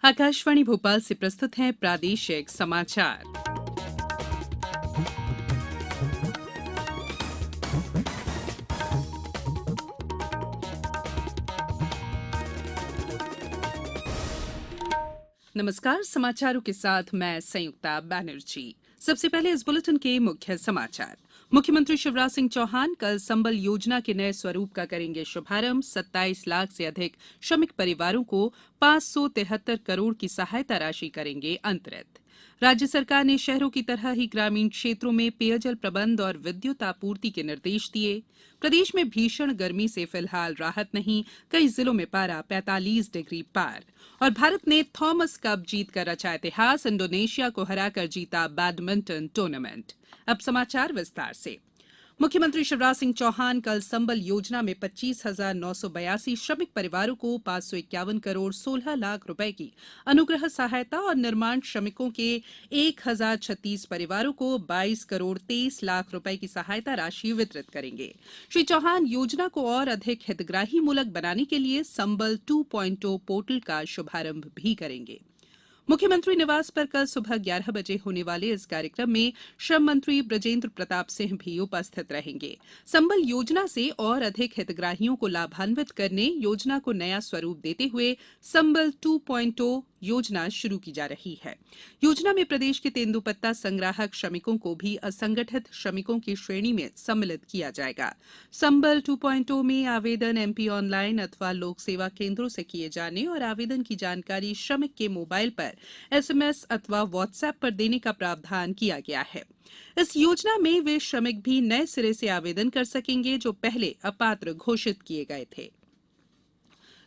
आकाशवाणी भोपाल से प्रस्तुत हैं प्रादेशिक समाचार। नमस्कार, समाचारों के साथ मैं संयुक्ता बैनर्जी। सबसे पहले इस बुलेटिन के मुख्य समाचार। मुख्यमंत्री शिवराज सिंह चौहान कल संबल योजना के नए स्वरूप का करेंगे शुभारंभ। 27 लाख से अधिक श्रमिक परिवारों को 573 करोड़ की सहायता राशि करेंगे अंतरित। राज्य सरकार ने शहरों की तरह ही ग्रामीण क्षेत्रों में पेयजल प्रबंध और विद्युत आपूर्ति के निर्देश दिए। प्रदेश में भीषण गर्मी से फिलहाल राहत नहीं, कई जिलों में पारा 45 डिग्री पार। और भारत ने थॉमस कप जीतकर रचा इतिहास, इंडोनेशिया को हराकर जीता बैडमिंटन टूर्नामेंट। अब समाचार विस्तार से। मुख्यमंत्री शिवराज सिंह चौहान कल संबल योजना में 25,982 श्रमिक परिवारों को 551 करोड़ 16 लाख रुपए की अनुग्रह सहायता और निर्माण श्रमिकों के 1,036 परिवारों को 22 करोड़ 23 लाख रुपए की सहायता राशि वितरित करेंगे। श्री चौहान योजना को और अधिक हितग्राही मूलक बनाने के लिए संबल 2.0 पोर्टल का शुभारंभ भी करेंगे। मुख्यमंत्री निवास पर कल सुबह 11 बजे होने वाले इस कार्यक्रम में श्रम मंत्री बृजेंद्र प्रताप सिंह भी उपस्थित रहेंगे। संबल योजना से और अधिक हितग्राहियों को लाभान्वित करने, योजना को नया स्वरूप देते हुए संबल 2.0 योजना शुरू की जा रही है। योजना में प्रदेश के तेंदुपत्ता संग्राहक श्रमिकों को भी असंगठित श्रमिकों की श्रेणी में सम्मिलित किया जाएगा। संबल 2.0 में आवेदन एमपी ऑनलाइन अथवा लोक सेवा केंद्रों से किए जाने और आवेदन की जानकारी श्रमिक के मोबाइल पर एसएमएस अथवा व्हाट्सएप पर देने का प्रावधान किया गया है। इस योजना में वे श्रमिक भी नए सिरे से आवेदन कर सकेंगे जो पहले अपात्र घोषित किए गए थे।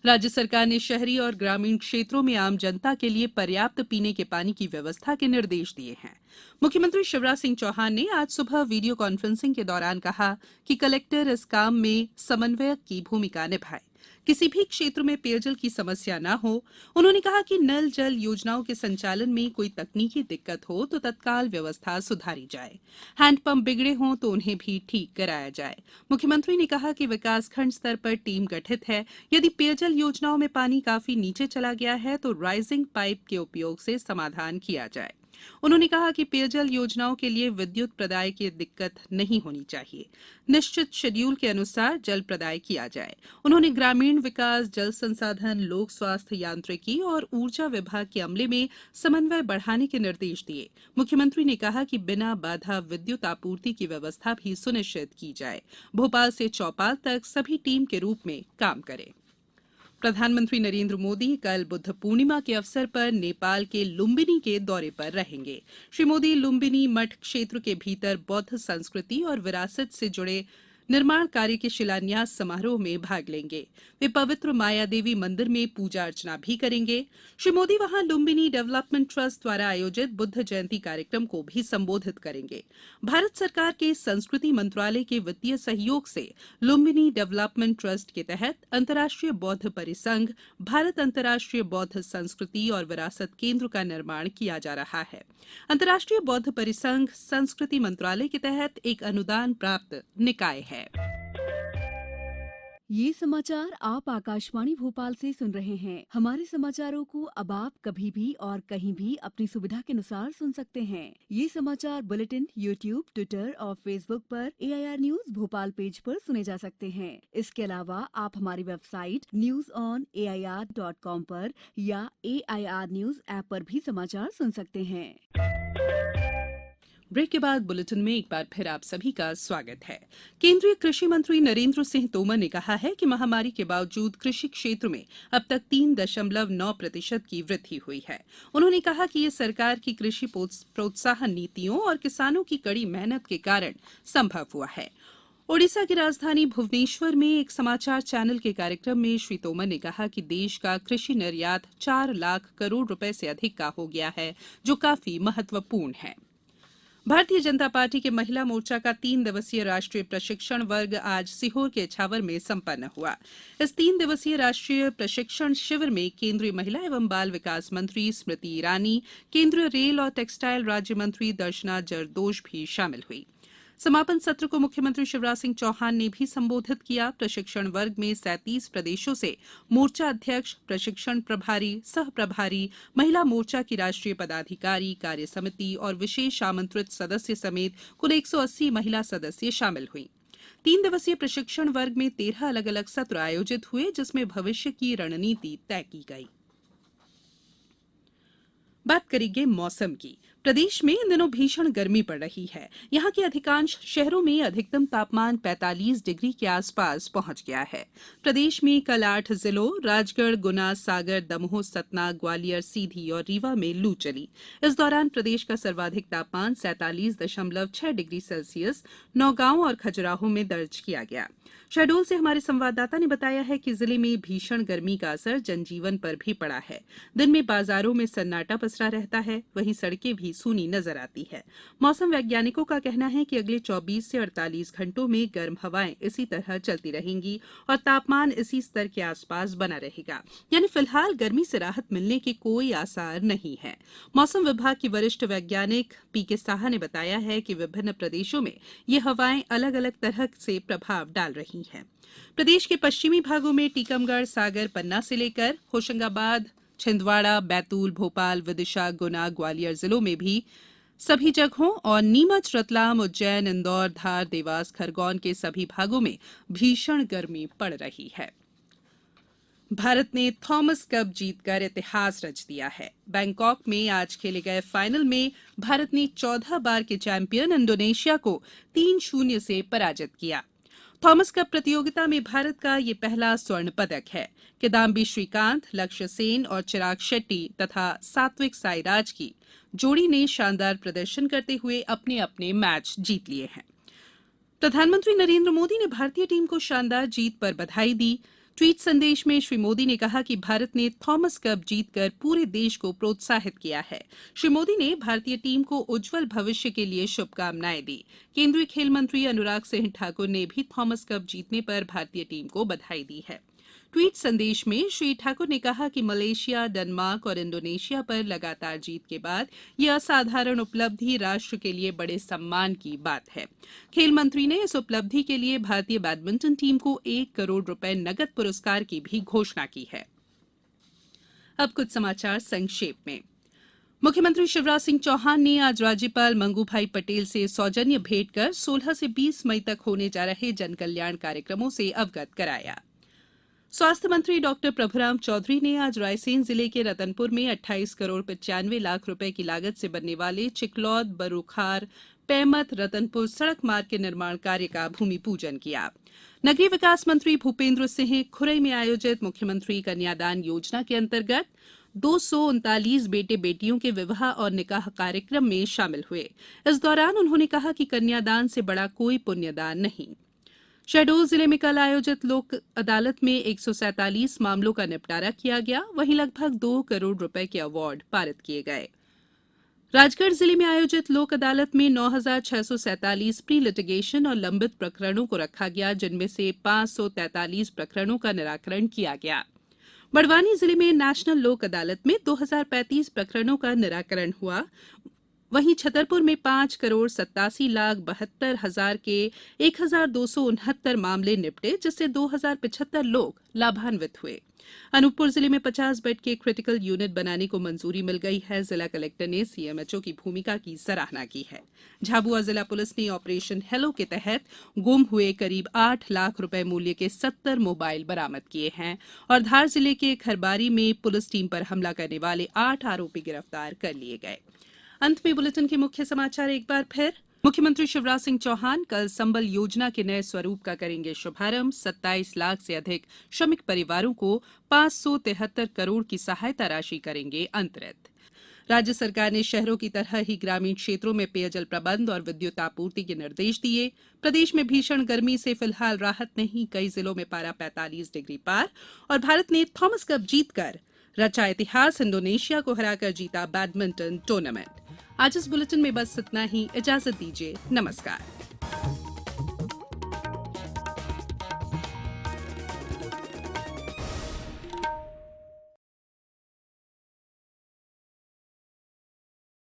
राज्य सरकार ने शहरी और ग्रामीण क्षेत्रों में आम जनता के लिए पर्याप्त पीने के पानी की व्यवस्था के निर्देश दिए हैं। मुख्यमंत्री शिवराज सिंह चौहान ने आज सुबह वीडियो कॉन्फ्रेंसिंग के दौरान कहा कि कलेक्टर इस काम में समन्वयक की भूमिका निभाए, किसी भी क्षेत्र में पेयजल की समस्या न हो। उन्होंने कहा कि नल जल योजनाओं के संचालन में कोई तकनीकी दिक्कत हो तो तत्काल व्यवस्था सुधारी जाए। हैंडपंप बिगड़े हों तो उन्हें भी ठीक कराया जाए। मुख्यमंत्री ने कहा कि विकासखंड स्तर पर टीम गठित है। यदि पेयजल योजनाओं में पानी काफी नीचे चला गया है तो राइजिंग पाइप के उपयोग से समाधान किया जाए। उन्होंने कहा कि पेयजल योजनाओं के लिए विद्युत प्रदाय की दिक्कत नहीं होनी चाहिए। निश्चित शेड्यूल के अनुसार जल प्रदाय किया जाए। उन्होंने ग्रामीण विकास, जल संसाधन, लोक स्वास्थ्य यांत्रिकी और ऊर्जा विभाग के अमले में समन्वय बढ़ाने के निर्देश दिए। मुख्यमंत्री ने कहा कि बिना बाधा विद्युत आपूर्ति की व्यवस्था भी सुनिश्चित की जाए। भोपाल से चौपाल तक सभी टीम के रूप में काम करें। प्रधानमंत्री नरेंद्र मोदी कल बुद्ध पूर्णिमा के अवसर पर नेपाल के लुम्बिनी के दौरे पर रहेंगे। श्री मोदी लुम्बिनी मठ क्षेत्र के भीतर बौद्ध संस्कृति और विरासत से जुड़े निर्माण कार्य के शिलान्यास समारोह में भाग लेंगे। वे पवित्र माया देवी मंदिर में पूजा अर्चना भी करेंगे। श्री मोदी वहां लुम्बिनी डेवलपमेंट ट्रस्ट द्वारा आयोजित बुद्ध जयंती कार्यक्रम को भी संबोधित करेंगे। भारत सरकार के संस्कृति मंत्रालय के वित्तीय सहयोग से लुम्बिनी डेवलपमेंट ट्रस्ट के तहत अंतर्राष्ट्रीय बौद्ध परिसंघ, भारत अंतर्राष्ट्रीय बौद्ध संस्कृति और विरासत केंद्र का निर्माण किया जा रहा है। अंतर्राष्ट्रीय बौद्ध परिसंघ संस्कृति मंत्रालय के तहत एक अनुदान प्राप्त निकाय है। ये समाचार आप आकाशवाणी भोपाल से सुन रहे हैं। हमारे समाचारों को अब आप कभी भी और कहीं भी अपनी सुविधा के अनुसार सुन सकते हैं। ये समाचार बुलेटिन यूट्यूब, ट्विटर और फेसबुक पर AIR न्यूज भोपाल पेज पर सुने जा सकते हैं। इसके अलावा आप हमारी वेबसाइट newsonair.com पर या AIR न्यूज ऐप पर भी समाचार सुन सकते हैं। ब्रेक के बाद बुलेटिन में एक बार फिर आप सभी का स्वागत है। केंद्रीय कृषि मंत्री नरेंद्र सिंह तोमर ने कहा है कि महामारी के बावजूद कृषि क्षेत्र में अब तक 3.9% की वृद्धि हुई है। उन्होंने कहा कि ये सरकार की कृषि प्रोत्साहन नीतियों और किसानों की कड़ी मेहनत के कारण संभव हुआ है। ओडिशा की राजधानी भुवनेश्वर में एक समाचार चैनल के कार्यक्रम में श्री तोमर ने कहा कि देश का कृषि निर्यात 4 लाख करोड़ रुपए से अधिक का हो गया है, जो काफी महत्वपूर्ण है। भारतीय जनता पार्टी के महिला मोर्चा का 3 दिवसीय राष्ट्रीय प्रशिक्षण वर्ग आज सीहोर के इछावर में संपन्न हुआ। इस 3 दिवसीय राष्ट्रीय प्रशिक्षण शिविर में केंद्रीय महिला एवं बाल विकास मंत्री स्मृति ईरानी, केंद्रीय रेल और टेक्सटाइल राज्य मंत्री दर्शना जरदोश भी शामिल हुई। समापन सत्र को मुख्यमंत्री शिवराज सिंह चौहान ने भी संबोधित किया। प्रशिक्षण वर्ग में 37 प्रदेशों से मोर्चा अध्यक्ष, प्रशिक्षण प्रभारी, सह प्रभारी, महिला मोर्चा की राष्ट्रीय पदाधिकारी, कार्य समिति और विशेष आमंत्रित सदस्य समेत कुल 180 महिला सदस्य शामिल हुई। 3 दिवसीय प्रशिक्षण वर्ग में 13 अलग अलग सत्र आयोजित हुए, जिसमें भविष्य की रणनीति तय की गई। बात करेंगे मौसम की। प्रदेश में इन दिनों भीषण गर्मी पड़ रही है। यहाँ के अधिकांश शहरों में अधिकतम तापमान 45 डिग्री के आसपास पहुंच गया है। प्रदेश में कल 8 जिलों राजगढ़, गुना, सागर, दमोह, सतना, ग्वालियर, सीधी और रीवा में लू चली। इस दौरान प्रदेश का सर्वाधिक तापमान 47.6 डिग्री सेल्सियस नौगांव और खजुराहो में दर्ज किया गया। शहडोल से हमारे संवाददाता ने बताया है कि जिले में भीषण गर्मी का असर जनजीवन पर भी पड़ा है। दिन में बाजारों में सन्नाटा पसरा रहता है, वहीं सड़कें भी सूनी नजर आती है। मौसम वैज्ञानिकों का कहना है कि अगले 24 से 48 घंटों में गर्म हवाएं इसी तरह चलती रहेंगी और तापमान इसी स्तर के आसपास बना रहेगा। यानी फिलहाल गर्मी से राहत मिलने के कोई आसार नहीं है। मौसम विभाग की वरिष्ठ वैज्ञानिक पीके साहा ने बताया है कि विभिन्न प्रदेशों में ये हवाएं अलग अलग तरह से प्रभाव डाल रही हैं। प्रदेश के पश्चिमी भागों में टीकमगढ़, सागर, पन्ना से लेकर होशंगाबाद, छिंदवाड़ा, बैतूल, भोपाल, विदिशा, गुना, ग्वालियर जिलों में भी सभी जगहों और नीमच, रतलाम, उज्जैन, इंदौर, धार, देवास, खरगोन के सभी भागों में भीषण गर्मी पड़ रही है। भारत ने थॉमस कप जीतकर इतिहास रच दिया है। बैंकॉक में आज खेले गए फाइनल में भारत ने 14 बार के चैंपियन इंडोनेशिया को 3-0 से पराजित किया। थॉमस कप प्रतियोगिता में भारत का ये पहला स्वर्ण पदक है। किदाम्बी श्रीकांत, लक्ष्य सेन और चिराग शेट्टी तथा सात्विक साईराज की जोड़ी ने शानदार प्रदर्शन करते हुए अपने अपने मैच जीत लिए हैं। प्रधानमंत्री नरेंद्र मोदी ने भारतीय टीम को शानदार जीत पर बधाई दी। ट्वीट संदेश में श्री मोदी ने कहा कि भारत ने थॉमस कप जीतकर पूरे देश को प्रोत्साहित किया है। श्री मोदी ने भारतीय टीम को उज्जवल भविष्य के लिए शुभकामनाएं दी। केंद्रीय खेल मंत्री अनुराग सिंह ठाकुर ने भी थॉमस कप जीतने पर भारतीय टीम को बधाई दी है। ट्वीट संदेश में श्री ठाकुर ने कहा कि मलेशिया, डेनमार्क और इंडोनेशिया पर लगातार जीत के बाद यह असाधारण उपलब्धि राष्ट्र के लिए बड़े सम्मान की बात है। खेल मंत्री ने इस उपलब्धि के लिए भारतीय बैडमिंटन टीम को 1 करोड़ रुपए नकद पुरस्कार की भी घोषणा की है। अब कुछ समाचार संक्षेप में। मुख्यमंत्री शिवराज सिंह चौहान ने आज राज्यपाल मंगू भाई पटेल से सौजन्य भेंट कर 16 से 20 मई तक होने जा रहे जनकल्याण कार्यक्रमों से अवगत कराया। स्वास्थ्य मंत्री डॉक्टर प्रभुराम चौधरी ने आज रायसेन जिले के रतनपुर में 28 करोड़ 95 लाख रुपए की लागत से बनने वाले चिकलौद, बरूखार, पैमत, रतनपुर सड़क मार्ग के निर्माण कार्य का भूमि पूजन किया। नगरीय विकास मंत्री भूपेंद्र सिंह खुरई में आयोजित मुख्यमंत्री कन्यादान योजना के अंतर्गत 239 बेटे बेटियों के विवाह और निकाह कार्यक्रम में शामिल हुए। इस दौरान उन्होंने कहा कि कन्यादान से बड़ा कोई पुण्यदान नहीं। शहडोल जिले में कल आयोजित लोक अदालत में 147 मामलों का निपटारा किया गया। वहीं लगभग 2 करोड़ रुपए के अवार्ड पारित किए गए। राजगढ़ जिले में आयोजित लोक अदालत में 9,647 प्री लिटिगेशन और लंबित प्रकरणों को रखा गया, जिनमें से 543 प्रकरणों का निराकरण किया गया। बड़वानी जिले में नेशनल लोक अदालत में 2035 प्रकरणों का निराकरण हुआ। वहीं छतरपुर में 5,87,72,000 के 1,269 मामले निपटे, जिससे 2,075 लोग लाभान्वित हुए। अनूपपुर जिले में 50 बेड के क्रिटिकल यूनिट बनाने को मंजूरी मिल गई है। जिला कलेक्टर ने सीएमएचओ की भूमिका की सराहना की है। झाबुआ जिला पुलिस ने ऑपरेशन हेलो के तहत गुम हुए करीब 8 लाख रुपए मूल्य के 70 मोबाइल बरामद किए हैं और धार जिले के खरबारी में पुलिस टीम पर हमला करने वाले 8 आरोपी गिरफ्तार कर लिए गए। अंत में बुलेटिन के मुख्य समाचार एक बार फिर। मुख्यमंत्री शिवराज सिंह चौहान कल संबल योजना के नए स्वरूप का करेंगे शुभारंभ। 27 लाख से अधिक श्रमिक परिवारों को 573 करोड़ की सहायता राशि करेंगे अंतरित। राज्य सरकार ने शहरों की तरह ही ग्रामीण क्षेत्रों में पेयजल प्रबंध और विद्युत आपूर्ति के निर्देश दिए। प्रदेश में भीषण गर्मी से फिलहाल राहत नहीं, कई जिलों में पारा 45 डिग्री पार। और भारत ने थॉमस कप जीतकर रचा इतिहास, इंडोनेशिया को हराकर जीता बैडमिंटन टूर्नामेंट। आज इस बुलेटिन में बस इतना ही। इजाजत दीजिए, नमस्कार।